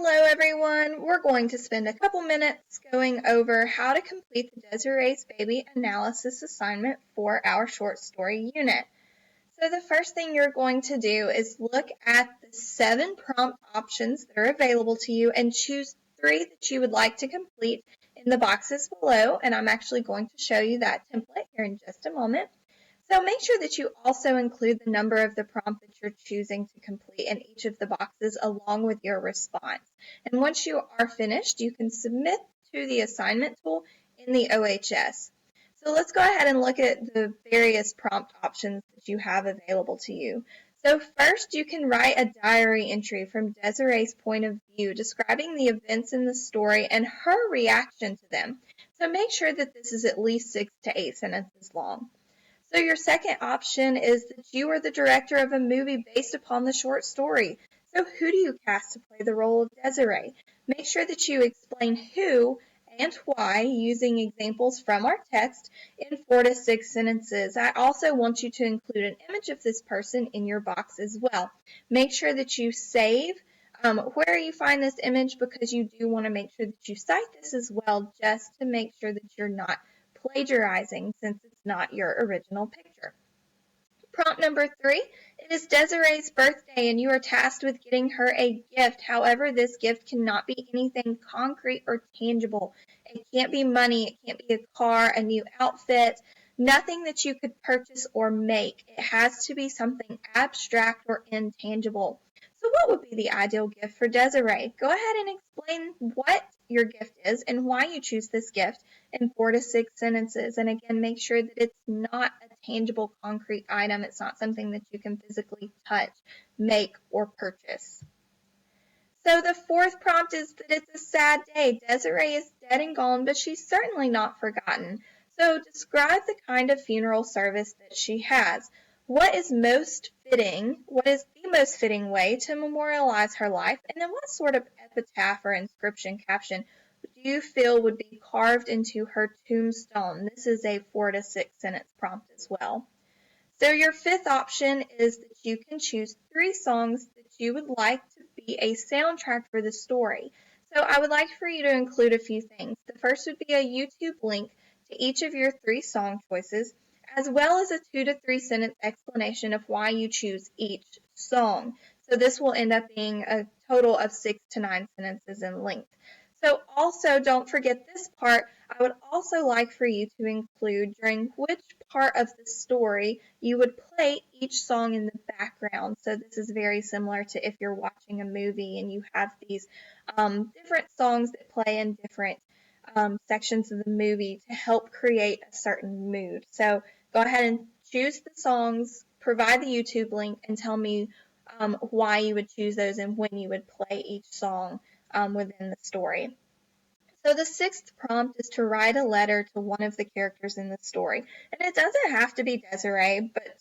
Hello everyone, we're going to spend a couple minutes going over how to complete the Desiree's Baby analysis assignment for our short story unit. So the first thing you're going to do is look at the 7 prompt options that are available to you and choose 3 that you would like to complete in the boxes below, and I'm actually going to show you that template here in just a moment. So make sure that you also include the number of the prompt that you're choosing to complete in each of the boxes along with your response. And once you are finished, you can submit to the assignment tool in the OHS. So let's go ahead and look at the various prompt options that you have available to you. So first, you can write a diary entry from Desiree's point of view, describing the events in the story and her reaction to them. So make sure that this is at least 6 to 8 sentences long. So your second option is that you are the director of a movie based upon the short story. So who do you cast to play the role of Desiree? Make sure that you explain who and why using examples from our text in 4 to 6 sentences. I also want you to include an image of this person in your box as well. Make sure that you save where you find this image, because you do want to make sure that you cite this as well, just to make sure that you're not plagiarizing since it's not your original picture. Prompt number 3, it is Desiree's birthday and you are tasked with getting her a gift. However, this gift cannot be anything concrete or tangible. It can't be money, it can't be a car, a new outfit, nothing that you could purchase or make. It has to be something abstract or intangible. So what would be the ideal gift for Desiree? Go ahead and explain what your gift is and why you choose this gift in 4 to 6 sentences. And again, make sure that it's not a tangible, concrete item. It's not something that you can physically touch, make, or purchase. So the fourth prompt is that it's a sad day. Desiree is dead and gone, but she's certainly not forgotten. So describe the kind of funeral service that she has. What is the most fitting way to memorialize her life? And then what sort of epitaph or inscription caption do you feel would be carved into her tombstone? This is a 4 to 6 sentence prompt as well. So your fifth option is that you can choose 3 songs that you would like to be a soundtrack for the story. So I would like for you to include a few things. The first would be a YouTube link to each of your 3 song choices, as well as a 2 to 3 sentence explanation of why you choose each song. So this will end up being a total of 6 to 9 sentences in length. So also, don't forget this part. I would also like for you to include during which part of the story you would play each song in the background. So this is very similar to if you're watching a movie and you have these different songs that play in different sections of the movie to help create a certain mood. So go ahead and choose the songs, provide the YouTube link, and tell me why you would choose those and when you would play each song within the story. So the 6th prompt is to write a letter to one of the characters in the story. And it doesn't have to be Desiree, but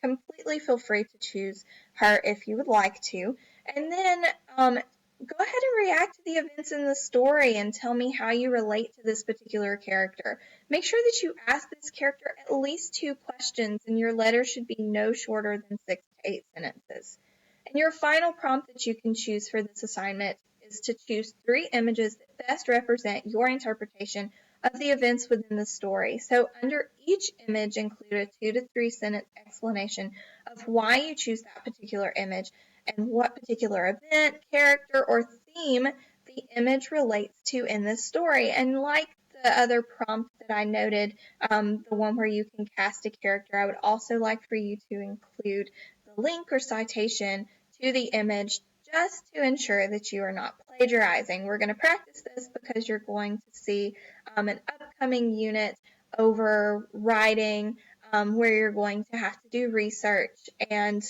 completely feel free to choose her if you would like to. And then go ahead and react to the events in the story and tell me how you relate to this particular character. Make sure that you ask this character at least 2 questions, and your letter should be no shorter than 6 to 8 sentences. And your final prompt that you can choose for this assignment is to choose 3 images that best represent your interpretation of the events within the story. So under each image, include a 2 to 3 sentence explanation of why you choose that particular image and what particular event, character, or theme the image relates to in this story. And like the other prompt that I noted, the one where you can cast a character, I would also like for you to include the link or citation to the image, just to ensure that you are not plagiarizing. We're going to practice this because you're going to see an upcoming unit over writing where you're going to have to do research and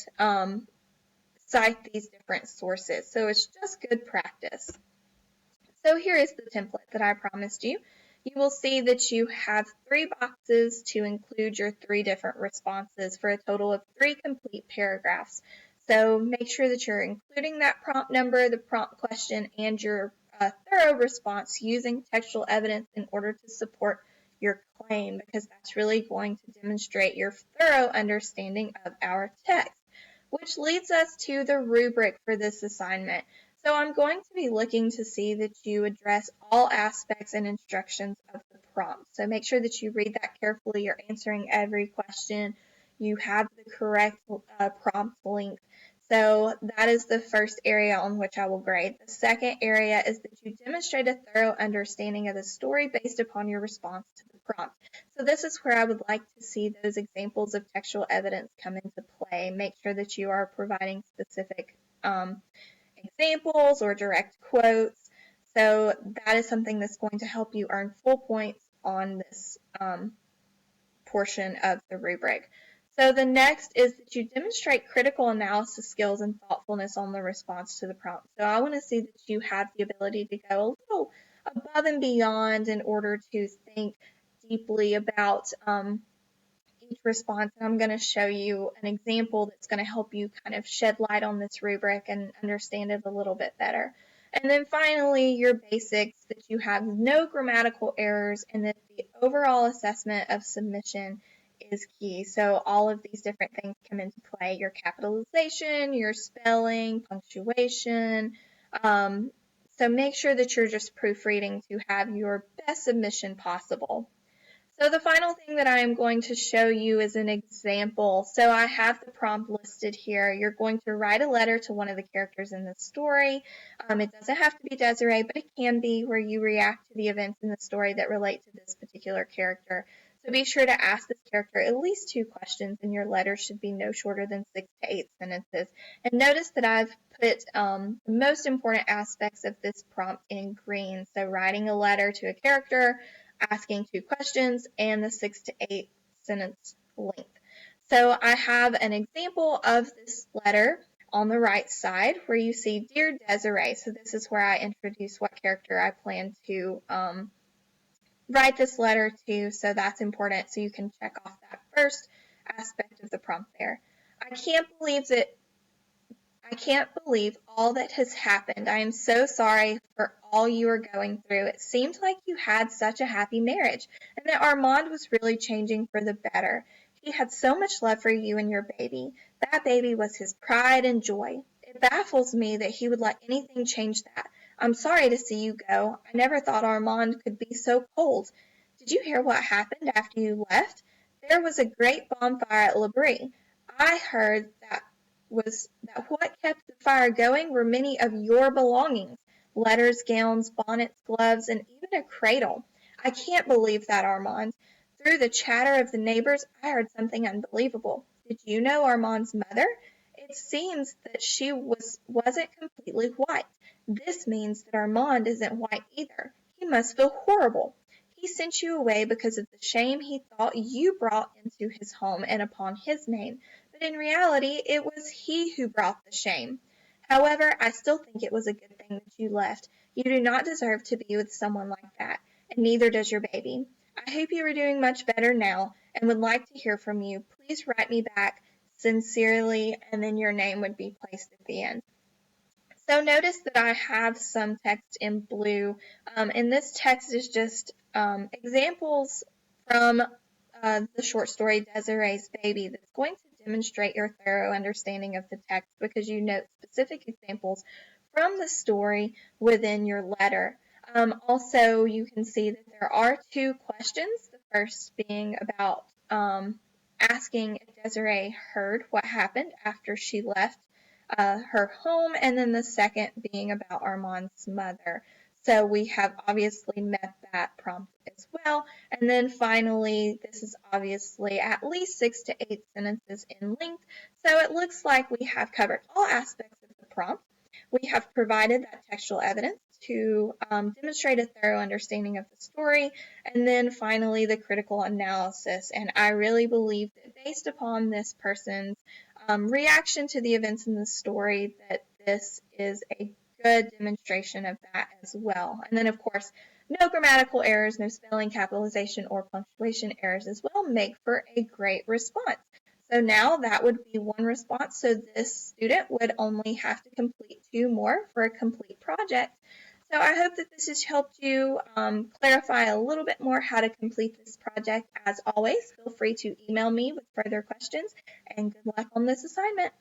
cite these different sources. So it's just good practice. So here is the template that I promised you. You will see that you have 3 boxes to include your 3 different responses for a total of 3 complete paragraphs. So make sure that you're including that prompt number, the prompt question, and your thorough response using textual evidence in order to support your claim, because that's really going to demonstrate your thorough understanding of our text. Which leads us to the rubric for this assignment. So I'm going to be looking to see that you address all aspects and instructions of the prompt. So make sure that you read that carefully. You're answering every question. You have the correct prompt length. So that is the first area on which I will grade. The second area is that you demonstrate a thorough understanding of the story based upon your response to the prompt. So this is where I would like to see those examples of textual evidence come into play. Make sure that you are providing specific examples or direct quotes. So that is something that's going to help you earn full points on this portion of the rubric. So the next is that you demonstrate critical analysis skills and thoughtfulness on the response to the prompt. So I want to see that you have the ability to go a little above and beyond in order to think deeply about each response. And I'm going to show you an example that's going to help you kind of shed light on this rubric and understand it a little bit better. And then finally, your basics, that you have no grammatical errors and that the overall assessment of submission is key. So all of these different things come into play: your capitalization, your spelling, punctuation. So make sure that you're just proofreading to have your best submission possible. So the final thing that I am going to show you is an example. So I have the prompt listed here. You're going to write a letter to one of the characters in the story. It doesn't have to be Desiree, but it can be, where you react to the events in the story that relate to this particular character. So be sure to ask this character at least 2 questions, and your letter should be no shorter than 6 to 8 sentences. And notice that I've put the most important aspects of this prompt in green. So writing a letter to a character, asking 2 questions, and the 6 to 8 sentence length. So I have an example of this letter on the right side where you see Dear Desiree. So this is where I introduce what character I plan to write this letter to. So that's important. So you can check off that first aspect of the prompt there. I can't believe all that has happened. I am so sorry for all you are going through. It seemed like you had such a happy marriage, and that Armand was really changing for the better. He had so much love for you and your baby. That baby was his pride and joy. It baffles me that he would let anything change that. I'm sorry to see you go. I never thought Armand could be so cold. Did you hear what happened after you left? There was a great bonfire at Labrie. I heard that what kept the fire going were many of your belongings: letters, gowns, bonnets, gloves, and even a cradle. I can't believe that, Armand. Through the chatter of the neighbors, I heard something unbelievable. Did you know Armand's mother? It seems that she wasn't completely white. This means that Armand isn't white either. He must feel horrible. He sent you away because of the shame he thought you brought into his home and upon his name. But in reality, it was he who brought the shame. However, I still think it was a good thing that you left. You do not deserve to be with someone like that, and neither does your baby. I hope you are doing much better now and would like to hear from you. Please write me back sincerely, and then your name would be placed at the end. So notice that I have some text in blue, and this text is just examples from the short story Desiree's Baby that's going to demonstrate your thorough understanding of the text, because you note specific examples from the story within your letter. Also, you can see that there are 2 questions, the first being about asking if Desiree heard what happened after she left her home, and then the second being about Armand's mother. So we have obviously met that prompt as well. And then finally, this is obviously at least 6 to 8 sentences in length. So it looks like we have covered all aspects of the prompt. We have provided that textual evidence to demonstrate a thorough understanding of the story, and then finally the critical analysis. And I really believe that based upon this person's reaction to the events in the story, that this is a good demonstration of that as well. And then, of course, no grammatical errors, no spelling, capitalization, or punctuation errors as well make for a great response. So now that would be 1 response. So this student would only have to complete 2 more for a complete project. So I hope that this has helped you clarify a little bit more how to complete this project. As always, feel free to email me with further questions, and good luck on this assignment.